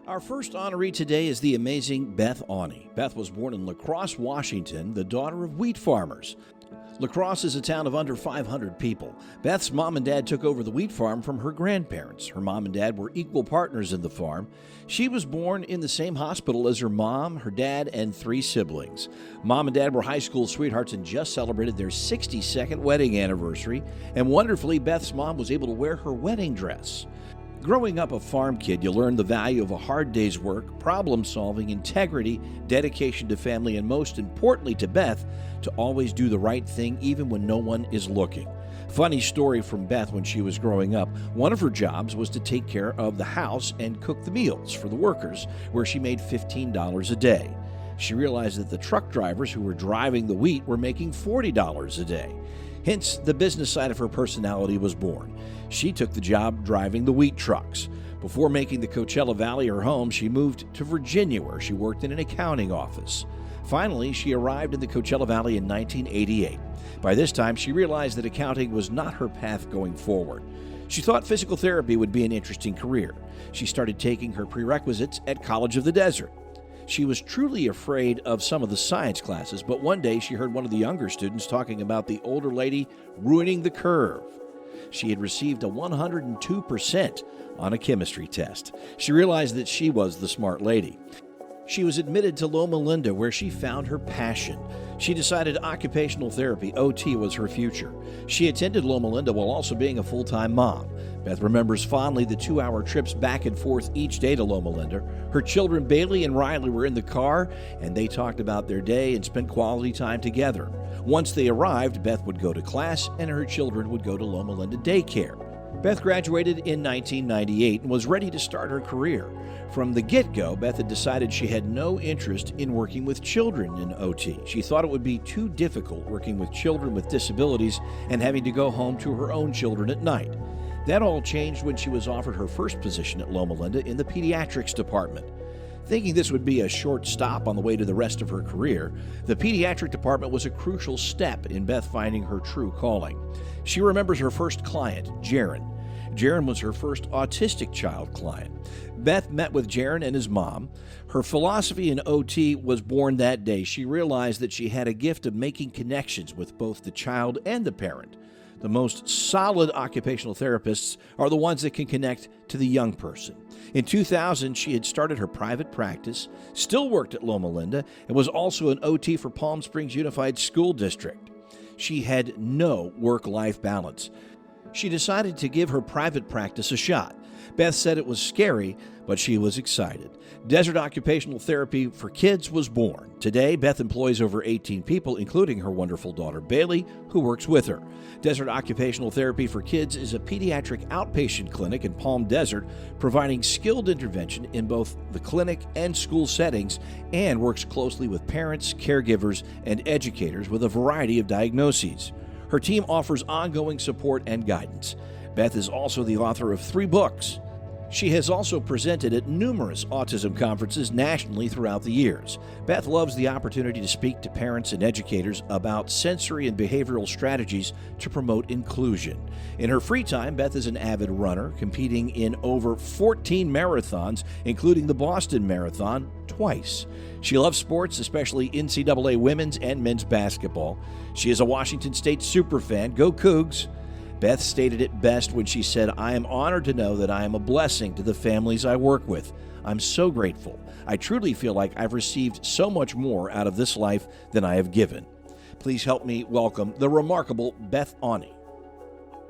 Our first honoree today is the amazing Beth Awney. Beth was born in La Crosse, Washington, the daughter of wheat farmers. La Crosse is a town of under 500 people. Beth's mom and dad took over the wheat farm from her grandparents. Her mom and dad were equal partners in the farm. She was born in the same hospital as her mom, her dad, and 3 siblings. Mom and dad were high school sweethearts and just celebrated their 62nd wedding anniversary. And wonderfully, Beth's mom was able to wear her wedding dress. Growing up a farm kid, you learn the value of a hard day's work, problem solving, integrity, dedication to family, and most importantly to Beth, to always do the right thing even when no one is looking. Funny story from Beth when she was growing up. One of her jobs was to take care of the house and cook the meals for the workers, where she made $15 a day. She realized that the truck drivers who were driving the wheat were making $40 a day. Hence, the business side of her personality was born. She took the job driving the wheat trucks. Before making the Coachella Valley her home, she moved to Virginia, where she worked in an accounting office. Finally, she arrived in the Coachella Valley in 1988. By this time, she realized that accounting was not her path going forward. She thought physical therapy would be an interesting career. She started taking her prerequisites at College of the Desert. She was truly afraid of some of the science classes, but one day she heard one of the younger students talking about the older lady ruining the curve. She had received a 102% on a chemistry test. She realized that she was the smart lady. She was admitted to Loma Linda, where she found her passion. She decided occupational therapy, OT, was her future. She attended Loma Linda while also being a full-time mom. Beth remembers fondly the 2-hour trips back and forth each day to Loma Linda. Her children Bailey and Riley were in the car, and they talked about their day and spent quality time together. Once they arrived, Beth would go to class, and her children would go to Loma Linda daycare. Beth graduated in 1998 and was ready to start her career. From the get-go, Beth had decided she had no interest in working with children in OT. She thought it would be too difficult working with children with disabilities and having to go home to her own children at night. That all changed when she was offered her first position at Loma Linda in the pediatrics department. Thinking this would be a short stop on the way to the rest of her career, the pediatric department was a crucial step in Beth finding her true calling. She remembers her first client, Jaron. Jaron was her first autistic child client. Beth met with Jaron and his mom. Her philosophy in OT was born that day. She realized that she had a gift of making connections with both the child and the parent. The most solid occupational therapists are the ones that can connect to the young person. In 2000, she had started her private practice, still worked at Loma Linda, and was also an OT for Palm Springs Unified School District. She had no work-life balance. She decided to give her private practice a shot. Beth said it was scary, but she was excited. Desert Occupational Therapy for Kids was born. Today, Beth employs over 18 people, including her wonderful daughter Bailey, who works with her. Desert Occupational Therapy for Kids is a pediatric outpatient clinic in Palm Desert, providing skilled intervention in both the clinic and school settings, and works closely with parents, caregivers, and educators with a variety of diagnoses. Her team offers ongoing support and guidance. Beth is also the author of 3 books. She has also presented at numerous autism conferences nationally throughout the years. Beth loves the opportunity to speak to parents and educators about sensory and behavioral strategies to promote inclusion. In her free time, Beth is an avid runner, competing in over 14 marathons, including the Boston Marathon, twice. She loves sports, especially NCAA women's and men's basketball. She is a Washington State superfan. Go Cougs! Beth stated it best when she said, "I am honored to know that I am a blessing to the families I work with. I'm so grateful. I truly feel like I've received so much more out of this life than I have given." Please help me welcome the remarkable Beth Awney.